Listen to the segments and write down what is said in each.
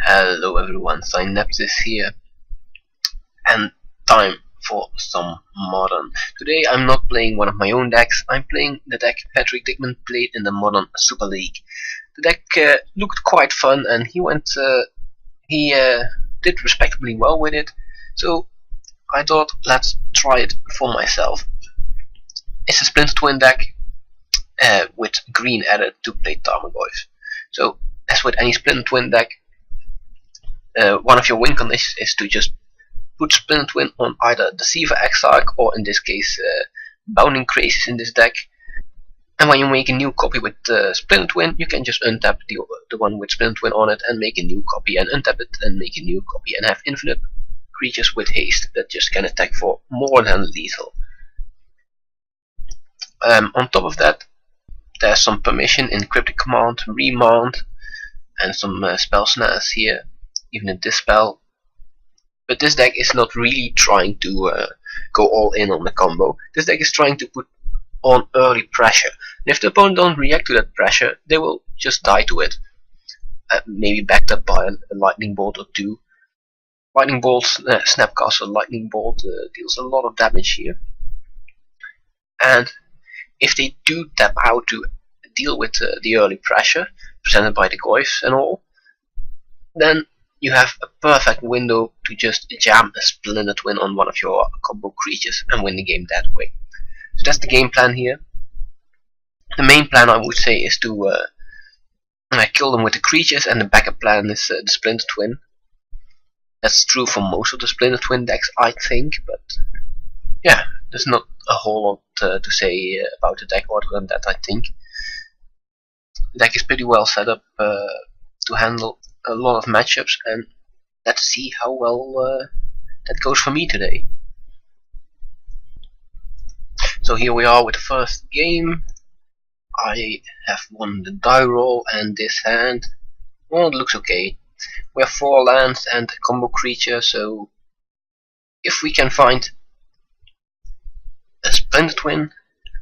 Hello everyone, Synapsis here, and time for some modern. Today I'm not playing one of my own decks, I'm playing the deck Patrick Dickmann played in the Modern Super League. The deck looked quite fun and he did respectably well with it, so I thought let's try it for myself. It's a Splinter Twin deck with green added to play Tarmo. So as with any Splinter Twin deck, one of your win conditions is to just put Splinter Twin on either Deceiver Exarch or in this case Bounding Crazes in this deck. And when you make a new copy with Splinter Twin, you can just untap the one with Splinter Twin on it and make a new copy and untap it and make a new copy and have infinite creatures with haste that just can attack for more than lethal. On top of that, there's some permission in Cryptic Command, Remand, and some spell snares here, even a Dispel. But this deck is not really trying to go all in on the combo. This deck is trying to put on early pressure. And if the opponent don't react to that pressure, they will just die to it. Maybe backed up by a lightning bolt or two. Lightning bolt, Snapcaster lightning bolt deals a lot of damage here. And if they do tap out to deal with the early pressure presented by the Goyfs and all, then you have a perfect window to just jam a Splinter Twin on one of your combo creatures and win the game that way. So that's the game plan here. The main plan, I would say, is to kill them with the creatures, and the backup plan is the Splinter Twin. That's true for most of the Splinter Twin decks, I think, but yeah, there's not a whole lot to say about the deck other than that, I think. The deck is pretty well set up to handle a lot of matchups, and let's see how well that goes for me today. So here we are with the first game. I have won the die roll, and this hand, well, it looks okay. We have 4 lands and a combo creature, so if we can find a Splinter Twin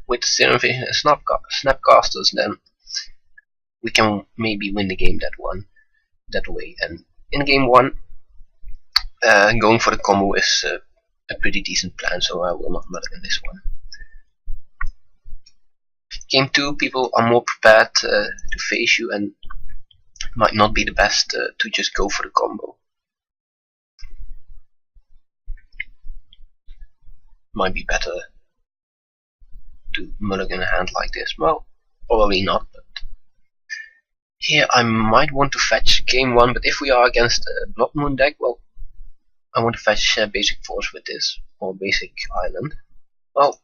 with Serum Vision and Snapcasters, then we can maybe win the game that way. And in game 1, going for the combo is a pretty decent plan, so I will not mulligan this one. Game 2, people are more prepared to face you and might not be the best to just go for the combo. Might be better to mulligan a hand like this. Well, probably not, but here I might want to fetch game 1, but if we are against a Blood Moon deck, well, I want to fetch Basic Force with this, or Basic Island. Well,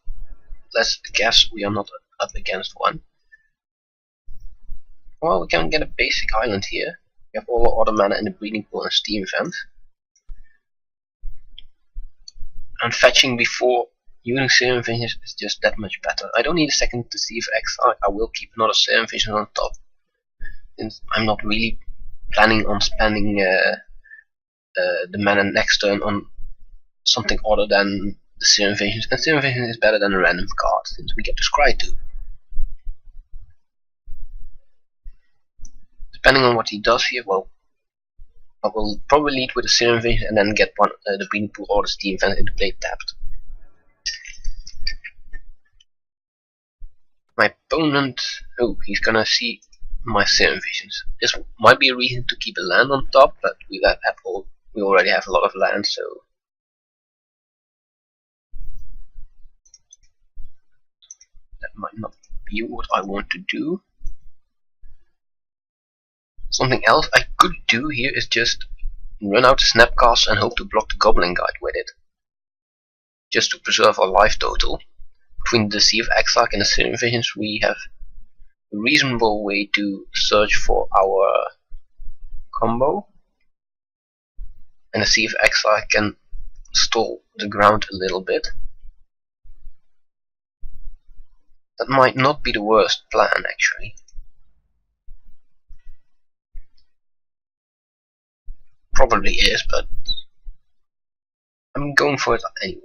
let's guess we are not up against one. Well, we can get a Basic Island here. We have all the other mana in the Breeding Pool and Steam Vent. And fetching before using Serum Vision is just that much better. I don't need a second Deceiver Exarch, I will keep another Serum Vision on top. Since I'm not really planning on spending the mana next turn on something other than the Serum Vision. And Serum Vision is better than a random card, since we get to scry too. Depending on what he does here, well, I will probably lead with a Serum Vision and then get the Breeding Pool or the Steam Vent into play tapped. My opponent, oh, he's gonna see my Serum Visions. This might be a reason to keep a land on top, but we already have a lot of land, so that might not be what I want to do. Something else I could do here is just run out the Snapcast and hope to block the Goblin Guide with it, just to preserve our life total. Between the Deceiver Exarch and the Serum Visions, we have a reasonable way to search for our combo, and the Deceiver Exarch can stall the ground a little bit. That might not be the worst plan, actually. Probably is, but I'm going for it anyway.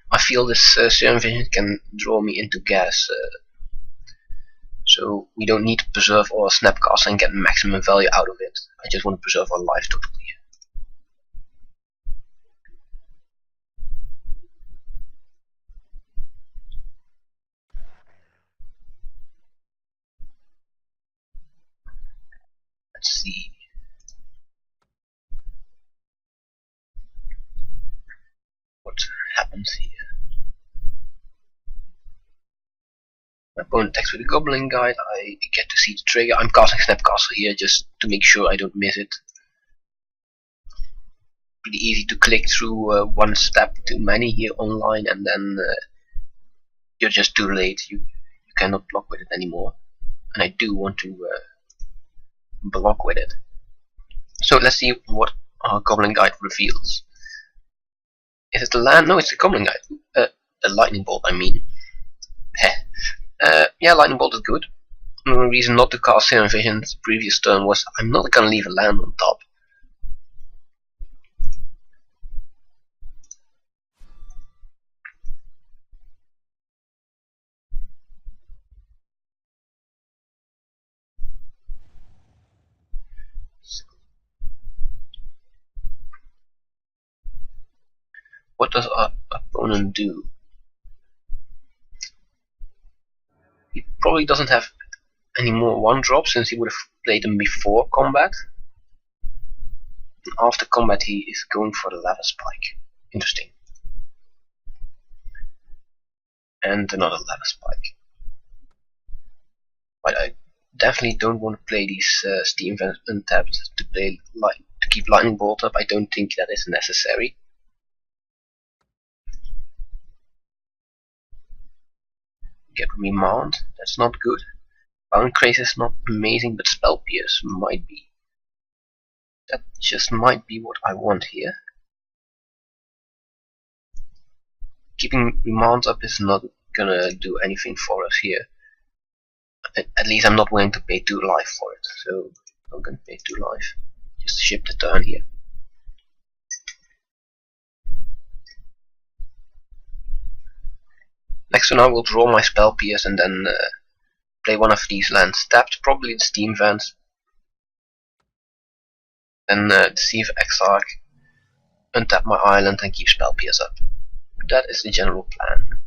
I feel this Serum Vision can draw me into gas So we don't need to preserve our Snapcaster and get maximum value out of it. I just want to preserve our life total here. Let's see. What happens here? My opponent attacks with a Goblin Guide. I get to see the trigger. I'm casting Snapcaster here just to make sure I don't miss it. Pretty easy to click through one step too many here online, and then you're just too late. You cannot block with it anymore. And I do want to block with it. So let's see what our Goblin Guide reveals. Is it the land? No, it's the Goblin Guide. A Lightning Bolt, I mean. Yeah, Lightning Bolt is good. The reason not to cast Serum Vision the previous turn was I'm not gonna leave a land on top. What does our opponent do? He probably doesn't have any more 1-drops since he would have played them before combat. And after combat he is going for the Lava Spike. Interesting. And another Lava Spike. But I definitely don't want to play these Steam Vents untapped to keep Lightning Bolt up. I don't think that is necessary. Get Remand, that's not good. Bound Craze is not amazing, but Spell Pierce might be. That just might be what I want here. Keeping Remand up is not gonna do anything for us here. At least I'm not willing to pay 2 life for it, so I'm gonna pay 2 life. Just ship the turn here. Next turn I will draw my Spell Pierce and then play one of these lands tapped, probably the Steam Vents. Then Deceive Exarch, untap my island and keep Spell Pierce up. That is the general plan.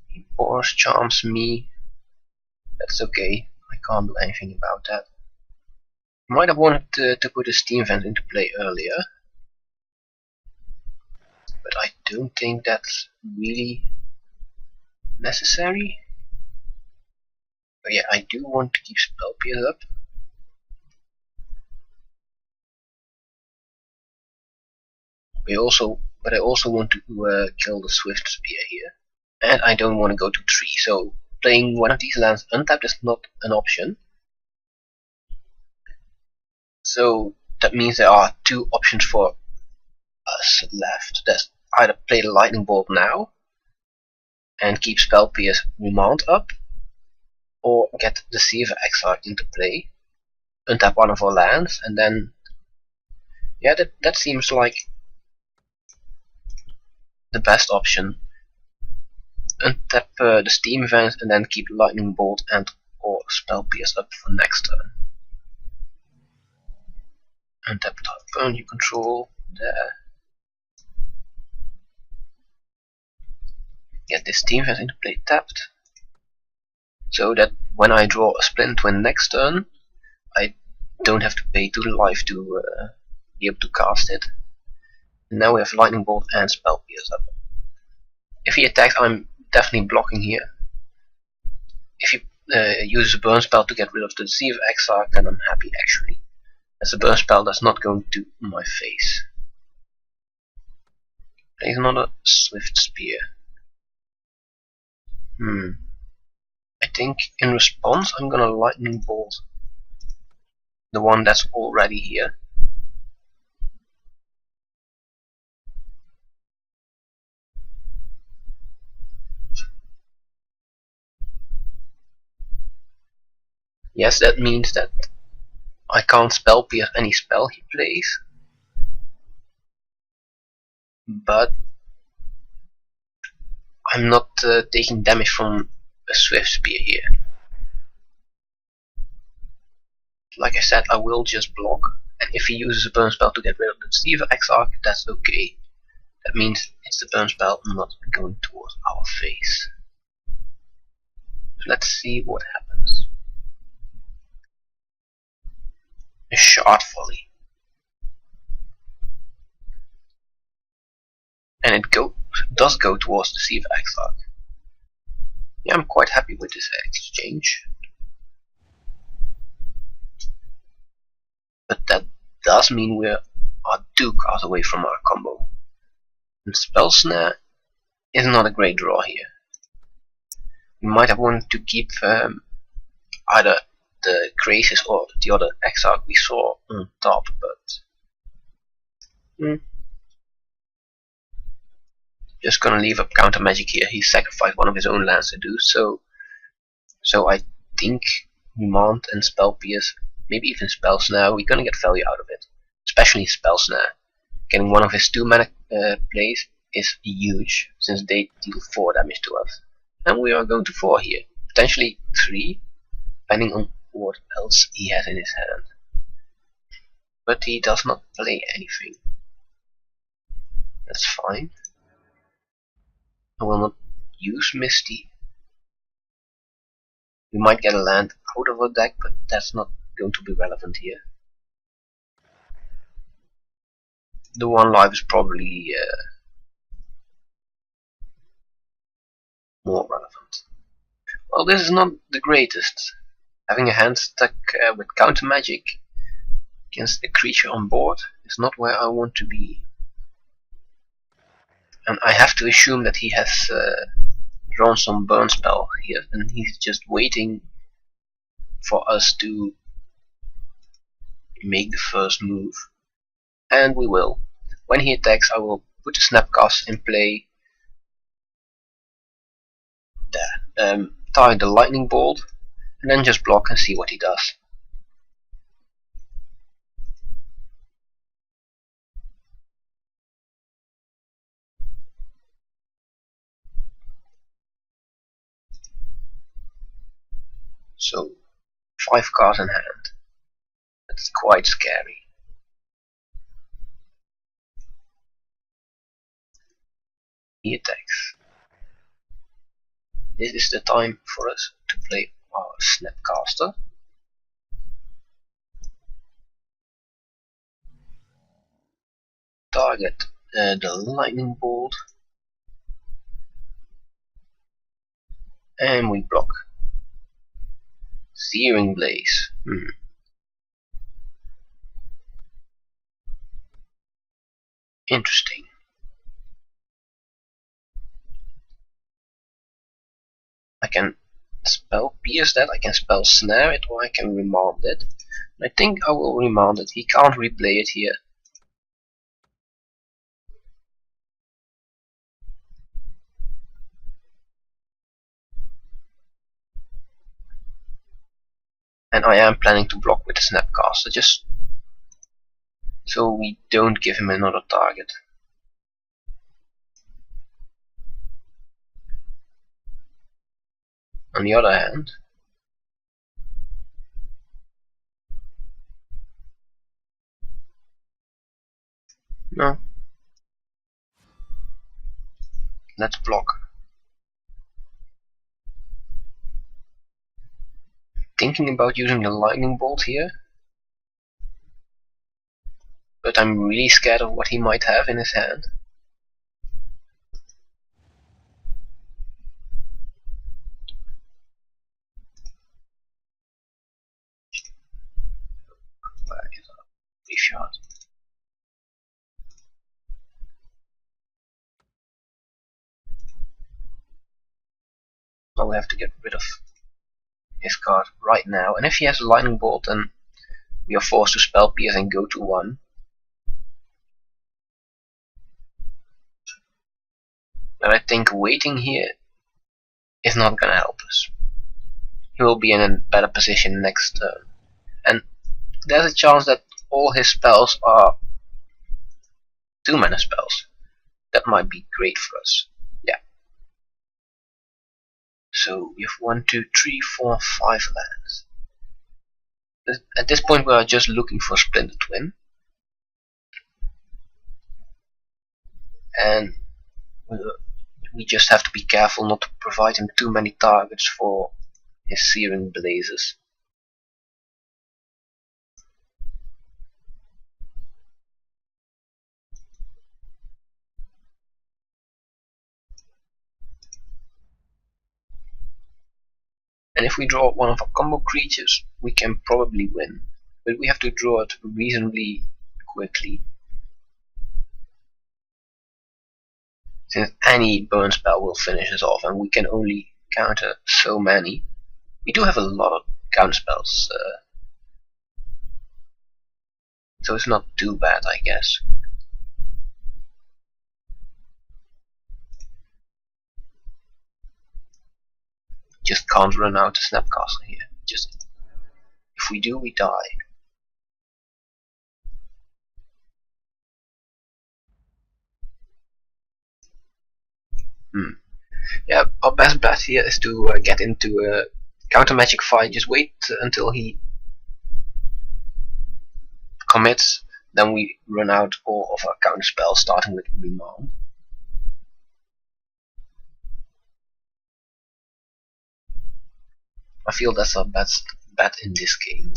He Boars charms me. That's okay. I can't do anything about that. Might have wanted to put a Steam Vent into play earlier, but I don't think that's really necessary. But yeah, I do want to keep Spell Pierce up. But I also want to kill the Swift Spear here. And I don't want to go to 3, so playing one of these lands untapped is not an option. So that means there are 2 options for us left. That's either play the Lightning Bolt now and keep Spell Pierce Remand up, or get the Deceiver Exarch into play, untap one of our lands, and then yeah, that seems like the best option. Untap the Steam Vent and then keep Lightning Bolt and or Spell Pierce up for next turn. Untap the opponent you control there. Get this Steam Vent into play tapped, so that when I draw a Splint Twin next turn, I don't have to pay 2 life to be able to cast it. And now we have Lightning Bolt and Spell Pierce up. If he attacks, I'm definitely blocking here. If he uses a burn spell to get rid of the Deceiver Exarch, then I'm happy actually, as the burn spell does not go into my face. There's another Swift Spear. I think in response I'm gonna Lightning Bolt the one that's already here. Yes, that means that I can't Spell Pierce any spell he plays, but I'm not taking damage from a Swift Spear here. Like I said, I will just block, and if he uses a burn spell to get rid of the Deceiver Exarch, that's okay. That means it's the burn spell not going towards our face. So let's see what happens. A Shard Volley. And it does go towards the Deceiver Exarch. Yeah, I'm quite happy with this exchange. But that does mean we are 2 cards away from our combo. And Spell Snare is not a great draw here. We might have wanted to keep either the Graces or the other Exarch we saw on top, but just gonna leave up counter magic here. He sacrificed one of his own lands to do so. So I think Remand and Spell Pierce, maybe even Spell Snare, we're gonna get value out of it. Especially Spell Snare. Getting one of his 2 mana plays is huge, since they deal 4 damage to us. And we are going to 4 here. Potentially 3, depending on what else he has in his hand. But he does not play anything. That's fine. I will not use Misty. We might get a land out of our deck, but that's not going to be relevant here. The 1 life is probably more relevant. Well, this is not the greatest. Having a hand stuck with counter magic against a creature on board is not where I want to be. And I have to assume that he has drawn some burn spell here, and he's just waiting for us to make the first move. And we will. When he attacks, I will put the Snapcast in play. There. Target the Lightning Bolt, and then just block and see what he does. So, 5 cards in hand. That's quite scary. He attacks. This is the time for us to play our Snapcaster. Target the Lightning Bolt. And we block. Searing Blaze. Interesting. I can Spell Pierce that, I can Spell Snare it, or I can Remand it. I think I will Remand it. He can't replay it here. And I am planning to block with the Snapcaster, just so we don't give him another target. On the other hand, no, let's block. Thinking about using the Lightning Bolt here, but I'm really scared of what he might have in his hand. Where is our graveyard? Now we have to get rid of his card right now, and if he has a Lightning Bolt, then we are forced to Spell Pierce and go to 1. But I think waiting here is not gonna help us. He will be in a better position next turn, and there's a chance that all his spells are 2 mana spells. That might be great for us. Yeah. So we have 1, 2, 3, 4, 5 lands. At this point we are just looking for Splinter Twin. And we just have to be careful not to provide him too many targets for his Searing Blazes. And if we draw one of our combo creatures, we can probably win. But we have to draw it reasonably quickly, since any burn spell will finish us off, and we can only counter so many. We do have a lot of counter spells, so it's not too bad, I guess. Just can't run out the Snapcaster here. Just if we do, we die. Yeah, our best bet here is to get into a counter magic fight. Just wait until he commits, then we run out all of our counter spells, starting with Remand. I feel that's our best bet in this game.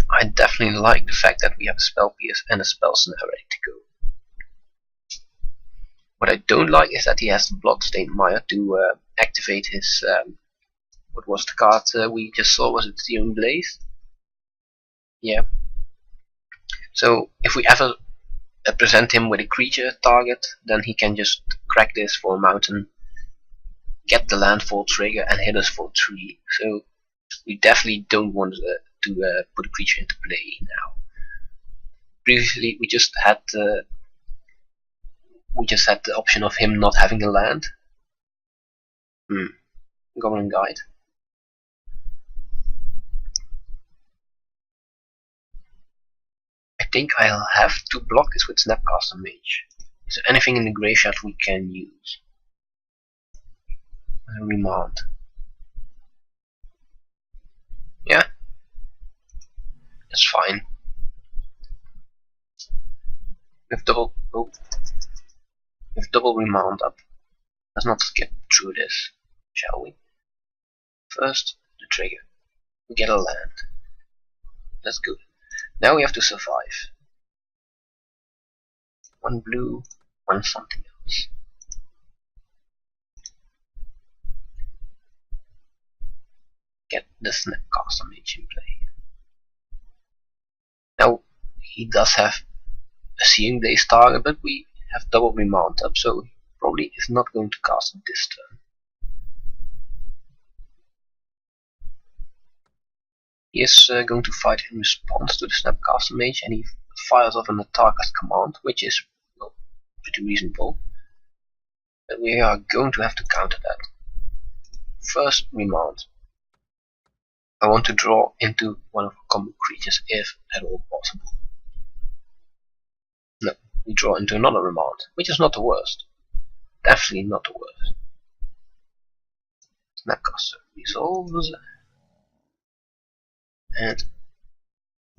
I definitely like the fact that we have a Spell Pierce and a Spell Snare ready to go. What I don't like is that he has the Bloodstained Mire to activate his what was the card we just saw? Was it Searing Blaze? Yeah. So if we ever present him with a creature target, then he can just crack this for a mountain, get the landfall trigger, and hit us for 3. So we definitely don't want to put a creature into play now. Previously, we just had the option of him not having a land. Goblin Guide. I think I'll have to block this with Snapcaster Mage. Is there anything in the graveyard we can use? Remand. Yeah, that's fine. With double Remand up. Let's not skip through this, shall we? First, the trigger. We get a land. That's good. Now we have to survive. 1 blue, 1 something else. Get the Snapcaster Mage in play. Now, he does have a Searing Blaze target, but we have double Remand up, so he probably is not going to cast it this turn. He is going to fight in response to the Snapcaster Mage, and he fires off an Tarka's command, which is pretty reasonable. But we are going to have to counter that. First, Remand. I want to draw into one of our combo creatures if at all possible. No, we draw into another Remand, which is not the worst. Definitely not the worst. Snapcaster resolves. And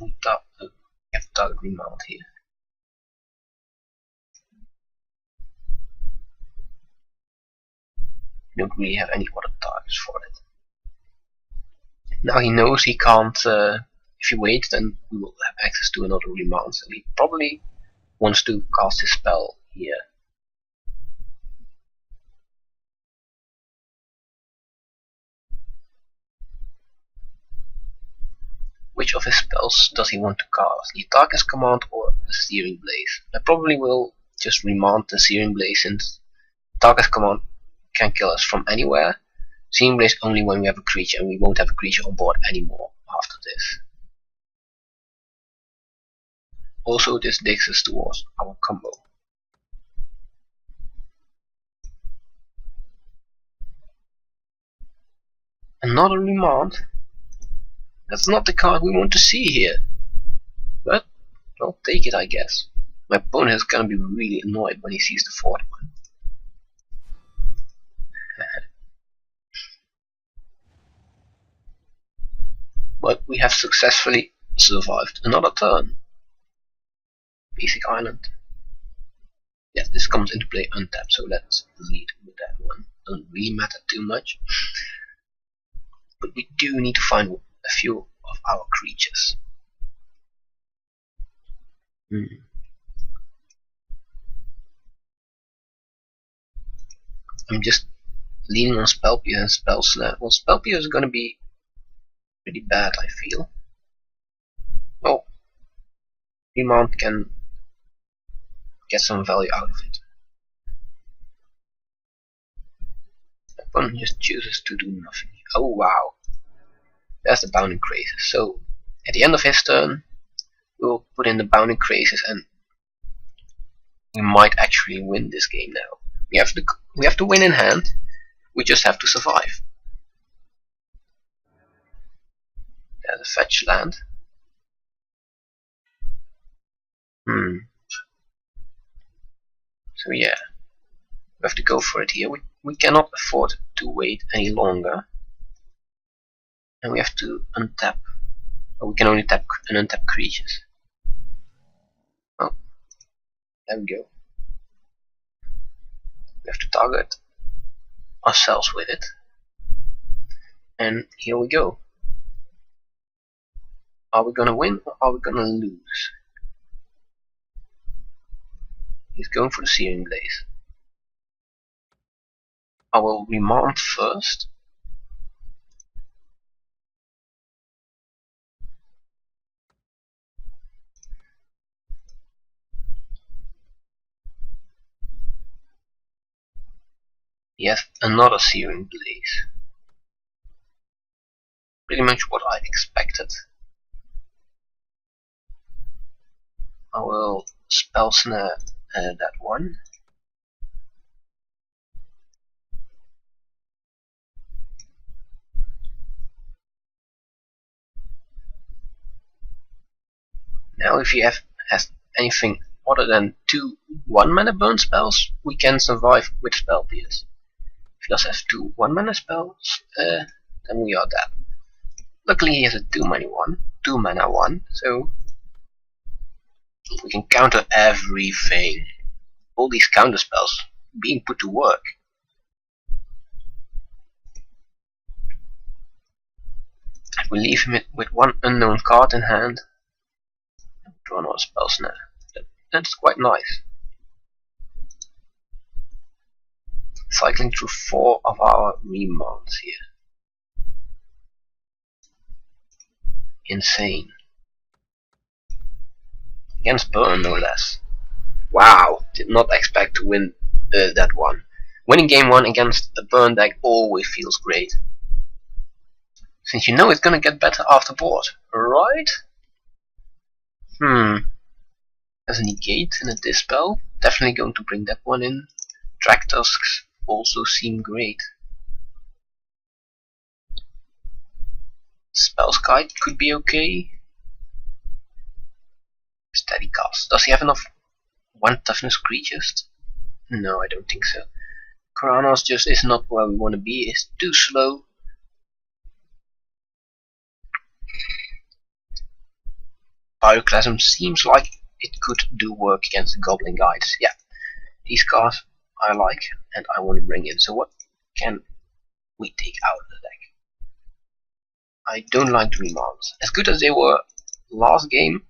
we have target Remand here. We don't really have any other targets for it. Now he knows he can't, if he waits, then we will have access to another Remand, so he probably wants to cast his spell here. Which of his spells does he want to cast? The Tarka's command or the Searing Blaze? I probably will just Remand the Searing Blaze, since Tarka's command can kill us from anywhere. Searing Blaze only when we have a creature, and we won't have a creature on board anymore after this. Also, this takes us towards our combo. Another Remand? That's not the card we want to see here. But, I'll take it, I guess. My opponent is gonna be really annoyed when he sees the fourth one. But we have successfully survived another turn. Basic Island. Yes, this comes into play untapped, so let's lead with that one. Doesn't really matter too much. But we do need to find a few of our creatures. I'm just leaning on Spell Pierce and Spell Snare. Well, Spell Pierce is gonna be pretty bad, I feel. Oh, Remand can get some value out of it. The opponent just chooses to do nothing. Oh wow, there's the Bounding Crazes. So at the end of his turn, we'll put in the Bounding Crazes, and we might actually win this game now. We have to win in hand. We just have to survive. There's a fetch land. So yeah, we have to go for it here. We cannot afford to wait any longer. And we have to untap. We can only tap and untap creatures. Oh, there we go. We have to target ourselves with it. And here we go. Are we gonna win or are we gonna lose? He's going for the Searing Blaze. I will remand first. Yes, another Searing Blaze. Pretty much what I expected. I will Spell Snare that one. Now if he has anything other than 2 1-mana burn spells, we can survive with Spell Pierce. If he does have 2 1-mana spells, then we are dead. Luckily he has a 2-mana one, so we can counter everything. All these counter spells being put to work. If we leave him with 1 unknown card in hand, and draw another Spell Snare. That's quite nice. Cycling through 4 of our remounts here. Insane. Against burn, no less. Wow, did not expect to win that one. Winning game 1 against a burn deck always feels great. Since you know it's gonna get better after board, right? As a negate and a dispel, definitely going to bring that one in. Drag Tusks also seem great. Spellskite could be okay. Steady Cast. Does he have enough 1 toughness creatures? No, I don't think so. Koranos just is not where we want to be. It's too slow. Pyroclasm seems like it could do work against the Goblin Guides. Yeah, these cards I like and I want to bring in. So what can we take out of the deck? I don't like the remands. As good as they were last game,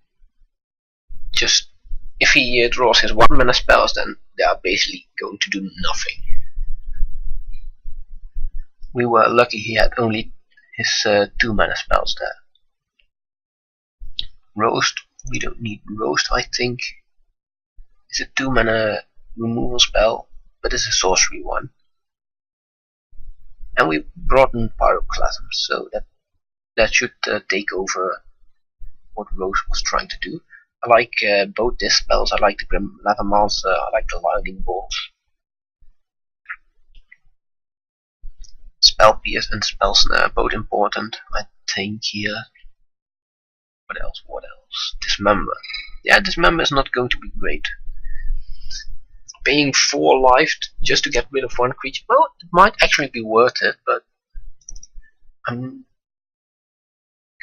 just if he draws his 1-mana spells, then they are basically going to do nothing. We were lucky he had only his 2-mana spells there. Roast, we don't need Roast, I think. It's a 2-mana removal spell, but it's a sorcery one. And we brought in Pyroclasm, so that should take over what Roast was trying to do. I like both these spells. I like the Grim Lava Monster, I like the Lightning Bolt. Spell Pierce and Spell Snare, both important, I think here. What else? Dismember. Yeah, Dismember is not going to be great. Paying 4 life just to get rid of one creature, well, it might actually be worth it, but I'm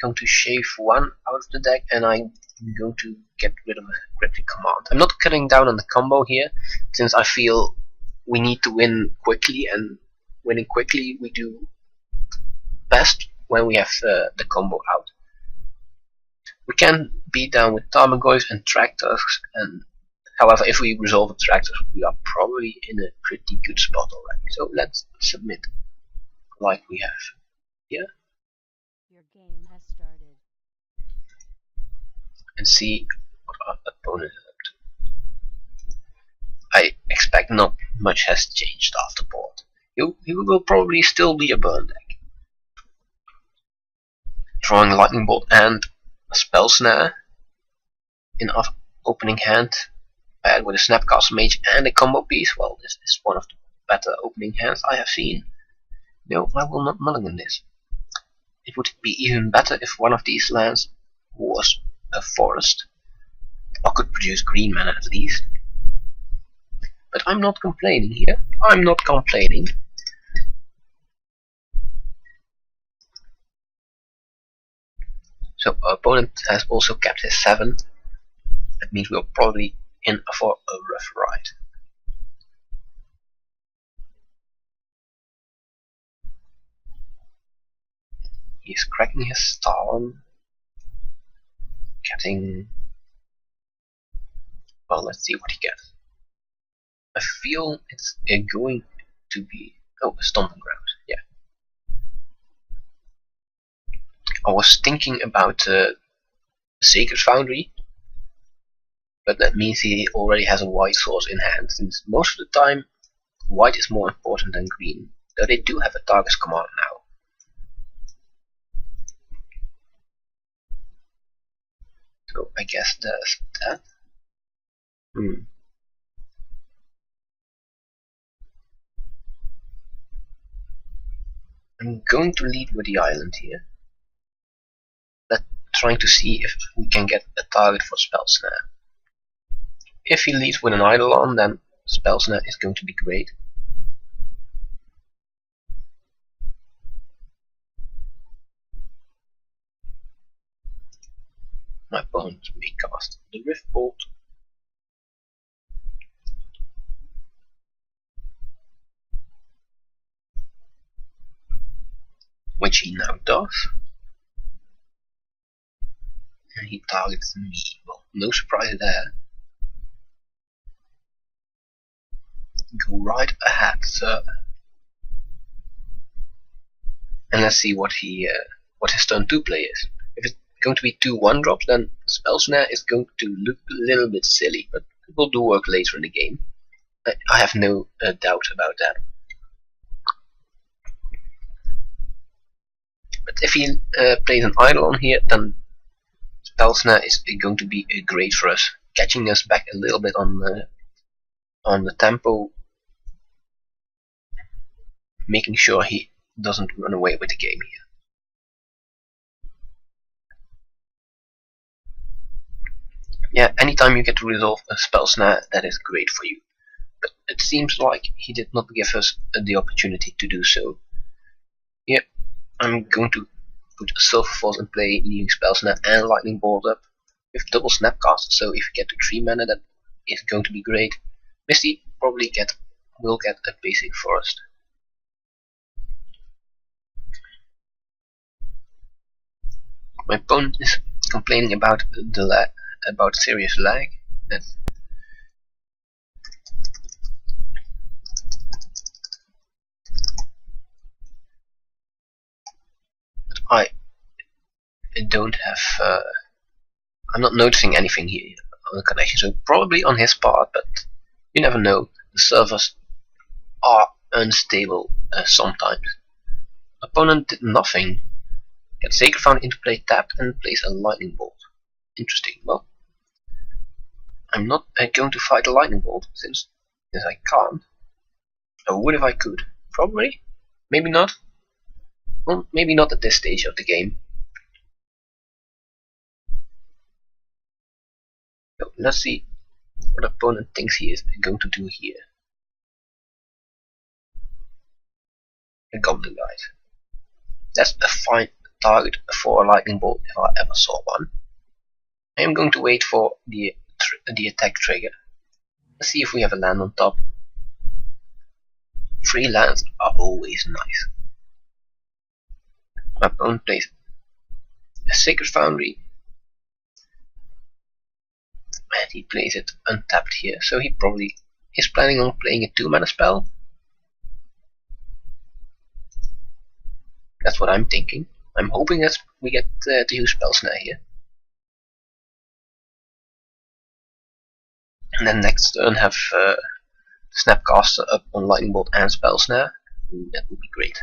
going to shave one out of the deck and I'm going to get rid of a cryptic command. I'm not cutting down on the combo here, since I feel we need to win quickly, and winning quickly we do best when we have the combo out. We can beat down with Tarmogoyfs and Tractors, and however, if we resolve the Tractors, we are probably in a pretty good spot already. So let's submit like we have here. Your game has started. And see what our opponent is up to. I expect not much has changed after board. He will probably still be a burn deck. Drawing Lightning Bolt and a Spell Snare in our opening hand, paired with a Snapcaster Mage and a combo piece. Well, this is one of the better opening hands I have seen. No, I will not mulligan this. It would be even better if one of these lands was a forest, or could produce green mana at least. But I'm not complaining here. I'm not complaining. So our opponent has also kept his 7. That means we're probably in for a rough ride. He's cracking his Talon. Getting... well, let's see what he gets. I feel it's going to be... oh, a Stomping Ground, yeah. I was thinking about Sacred Foundry, but that means he already has a white source in hand, since most of the time white is more important than green, though they do have a Targus command now. So I guess there's that. I'm going to lead with the island here. Trying to see if we can get a target for Spell Snare. If he leads with an Eidolon, then Spell Snare is going to be great. My opponent may cast the Rift Bolt. Which he now does. And he targets me. Well, no surprise there. Go right ahead, sir. And let's see what his turn 2 play is. If it's going to be 2 1-drops, then Spell Snare is going to look a little bit silly, but it will do work later in the game. I have no doubt about that. But if he plays an Eidolon here, then Spell Snare is going to be great for us, catching us back a little bit on the tempo, making sure he doesn't run away with the game here. Yeah, anytime you get to resolve a Spell Snare, that is great for you. But it seems like he did not give us the opportunity to do so. Yep, I'm going to put a Silver Force in play, leaving Spell Snare and Lightning Bolt up with double Snapcast. So if you get to 3 mana, that is going to be great. Misty probably will get a basic forest. My opponent is complaining about serious lag. I don't have. I'm not noticing anything here on the connection, so probably on his part, but you never know. The servers are unstable sometimes. Opponent did nothing. Get Sacred Found into play, tap, and place a Lightning Bolt. Interesting. Well, I'm not going to fight a Lightning Bolt since I can't. I would if I could. Probably. Maybe not. Well, maybe not at this stage of the game. So let's see what the opponent thinks he is going to do here. A Goblin Guide. That's a fine target for a lightning bolt if I ever saw one. I am going to wait for the attack trigger. Let's see if we have a land on top. 3 lands are always nice. My opponent plays a Sacred Foundry, and he plays it untapped here, so he probably is planning on playing a 2-mana spell. That's what I'm thinking. I'm hoping that we get to use Spell Snare here. And then next turn have Snapcaster up on Lightning Bolt and Spell Snare. Ooh, that would be great.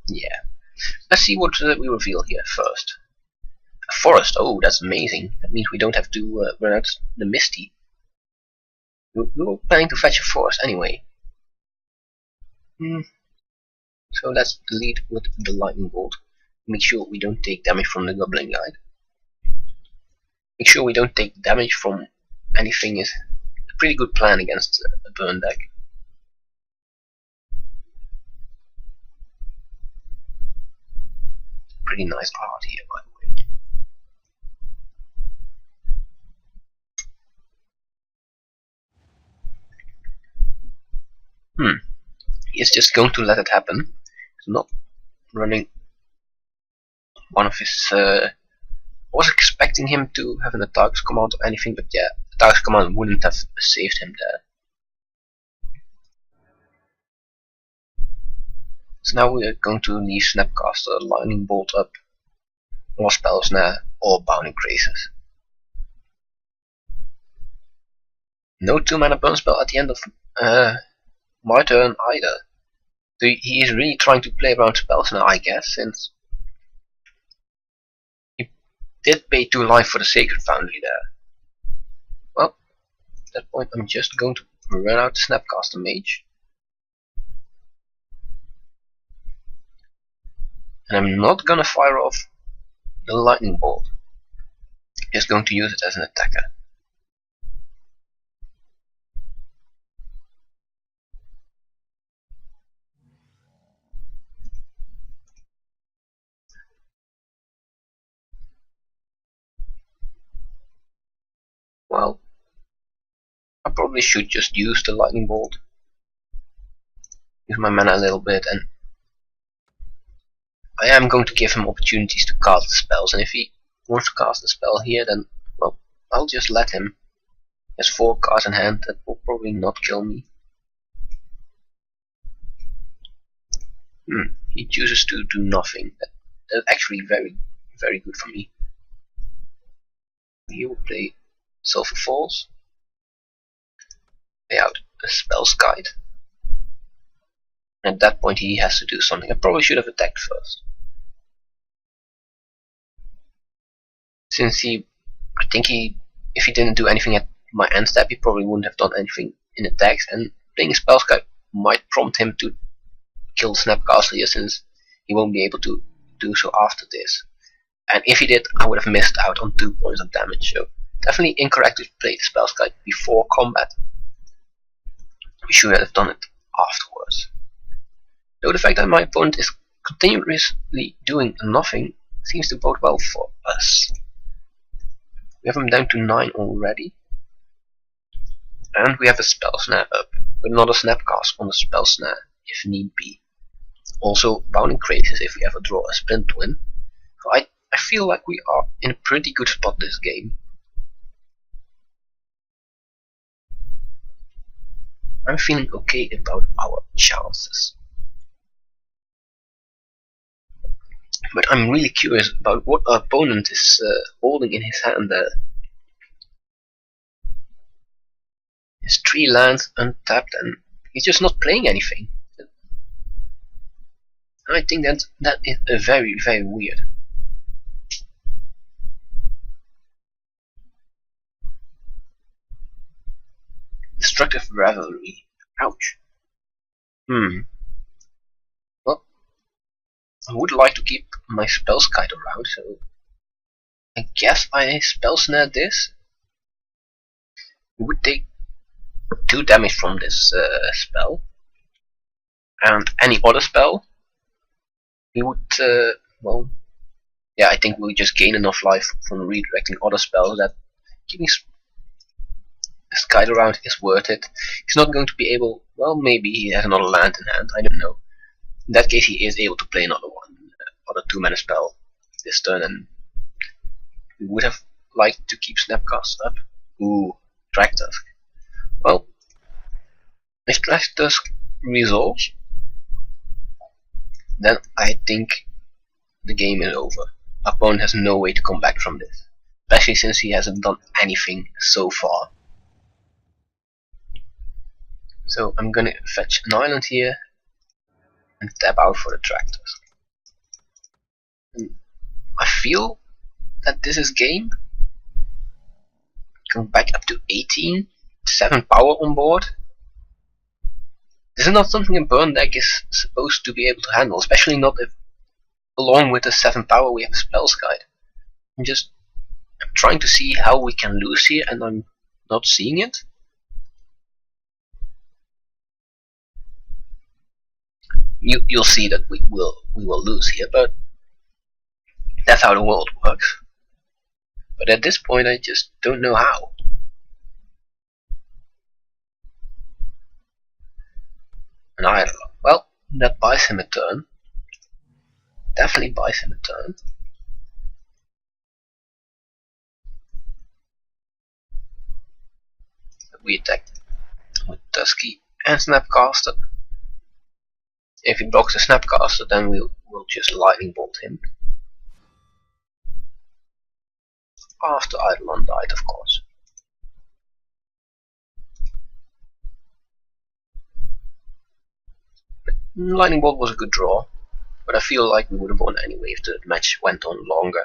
Yeah. Let's see what we reveal here first. A forest. Oh, that's amazing. That means we don't have to run out the Misty. We were planning to fetch a forest anyway. So let's lead with the Lightning Bolt. Make sure we don't take damage from the Goblin Guide. Make sure we don't take damage from anything is a pretty good plan against a burn deck. Pretty nice art here, by the way. He is just going to let it happen. He's not running one of his... I was expecting him to have an Targus command or anything, but yeah, the Targus command wouldn't have saved him there. So now we are going to leave Snapcaster, Lightning Bolt up, or Spell Snare, or Bounding Crazes. No 2-mana burn spell at the end of my turn either. So he is really trying to play around Spell Snare, I guess, since he did pay 2 life for the Sacred Foundry there. Well, at that point I'm just going to run out the Snapcaster Mage. And I'm not gonna fire off the Lightning Bolt. Just going to use it as an attacker. Well, I probably should just use the Lightning Bolt. Use my mana a little bit, and I am going to give him opportunities to cast spells, and if he wants to cast a spell here, then, well, I'll just let him. He has 4 cards in hand, that will probably not kill me. He chooses to do nothing. That's actually very, very good for me. He will play Sulphur Falls. Play out a Spell's Guide. And at that point he has to do something. I probably should have attacked first. Since I think if he didn't do anything at my end step, he probably wouldn't have done anything in attacks, and playing a Spell's Guide might prompt him to kill the Snapcaster here, since he won't be able to do so after this. And if he did, I would have missed out on 2 points of damage, so definitely incorrect to play the Spell's Guide before combat. We should have done it afterwards. Though the fact that my opponent is continuously doing nothing seems to bode well for us. We have him down to 9 already. And we have a Spell Snare up, with another Snapcast on the Spell Snare, if need be. Also Bounding Crazes if we ever draw a Splint Twin. So I feel like we are in a pretty good spot this game. I'm feeling okay about our chances. But I'm really curious about what our opponent is holding in his hand there. His 3 lands untapped, and he's just not playing anything. I think that is very, very weird. Destructive Revelry. Ouch. Well, I would like to keep my Spell's Guide around, so I guess I spell snare this. We would take 2 damage from this spell, and any other spell we would well, yeah, I think we'll just gain enough life from redirecting other spells that keeping this guide around is worth it. He's not going to be able, well, maybe he has another land in hand, I don't know. In that case he is able to play another one, other 2-mana spell this turn, and we would have liked to keep Snapcast up. Ooh, Track Tusk. Well, if Track Tusk resolves, then I think the game is over. Our opponent has no way to come back from this, especially since he hasn't done anything so far. So I'm gonna fetch an island here and tap out for the Track Tusk. And I feel that this is game. Going back up to 18, 7 power on board. This is not something a burn deck is supposed to be able to handle, especially not if along with the 7 power we have a Spells Guide. I'm trying to see how we can lose here, and I'm not seeing it. You'll see that we will lose here, but that's how the world works. But at this point I just don't know how. An idle. Well, that buys him a turn. Definitely buys him a turn. We attack with Tusky and Snapcaster. If he blocks the Snapcaster, then we'll just Lightning Bolt him. After Eidolon died, of course. Lightning Bolt was a good draw, but I feel like we would have won anyway if the match went on longer.